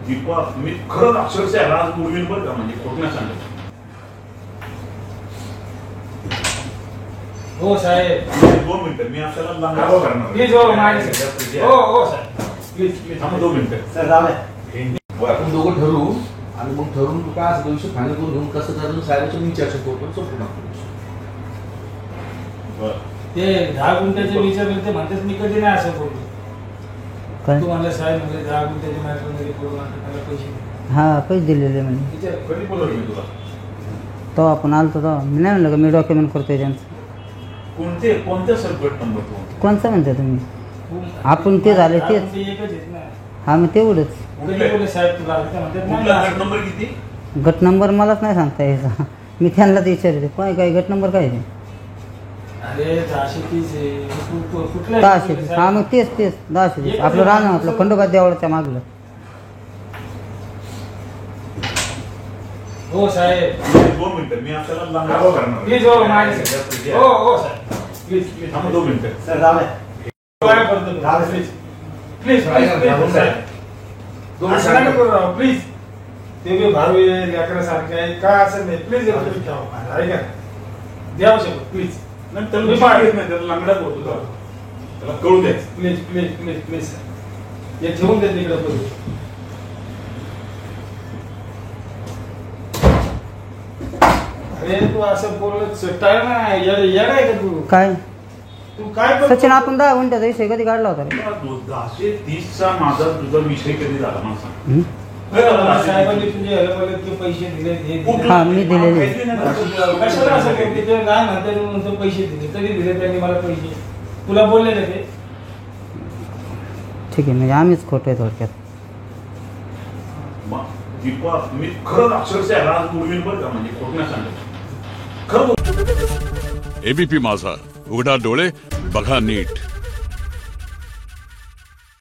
दीपक मी खरंच अक्षरशः राज उडवीन बरं का, म्हणजे खोट नाही सांगत. हो साहेब 2 मिनिटं मी आपल्याला लांब करणार. प्लीज हो माझ्या हो साहेब प्लीज थांबा 2 मिनिटं. सर आपण दोघं ठरवू आणि मग ठरवून तू काय असं दिवशी फायनल करून घेऊन कसं ठरवून साहेबांची मी चर्चा करतो संपूर्ण टाकतो. ते 10 गुंठ्याचे विचारले ते म्हणतात मी कधी नाही असं बोलतो. तू म्हणलं साहेब म्हणजे 10 गुंठ्याचे मॅटर मध्ये करून मला पैसे हा पैसे दिलेले म्हणजे विचार कधी बोलवलं मी तुला? तो आपण आलतो तो मी नाही म्हणलं का मी डॉक्युमेंट करतोय त्यांचं. कोणत्या सरकट नंबर तो? कोणचं म्हणता तुम्ही? आपण ते झाले तेच. एकच आहेत ना. हा मग तेवढंच. कधी बोलले साहेब तुला ते म्हणतात कुठला नाही गट नंबर किती? गट नंबर मलाच नाही सांगता यायचा. मी त्यांनाच विचारते काय गट नंबर काय ते? अरे 1030 आहे कुठला 1030. हा मग तेच 1030 आपलं राहणं आपलं खंडोबा देवळाच्या मागलं. हो साहेब 2 मिनिटं मी आपल्याला लांब करणार. प्लीज हो माझ्या हो साहेब प्लीज थांबा 2 मिनिटं. सर रावले काय करतो प्लीज साहेब असं नका करू राव प्लीज. ते बी भावे लेकरासारखे आहे काय असं नाही. प्लीज तुम्ही ठेवा ऐका द्यावं शकत प्लीज. नाही त्याला मी पाहिजे नाही, त्याला लांगडा करतो का, त्याला कळू द्यायचं. प्लीज प्लीज प्लीज प्लीज हे ठेवून दे तिकडे करू. अरे तू असं बोलत टाळ ना येडा आहे का तू? काय तू काय करतो? सचिन आपण 10 गुंठ्याचा विषय कधी काढला होता रे? 1030चा माझा तुझा विषय कधी झाला मला सांग. हं? साहेबांनी तुझे हलपले पैसे दिले हा मी दिलेले. कशाला असं करते? ते काय म्हणतात पैसे दिले कधी दिले त्यांनी मला पैसे? तुला बोलले ना ते? ठीक आहे म्हणजे आम्हीच खोटं आहे थोडक्यात. दीपक मी खरंच अक्षरशः राज उडवीन बरं का, म्हणजे खोट नाही सांगत. खरं एबीपी माझा, उघडा डोळे बघा नीट.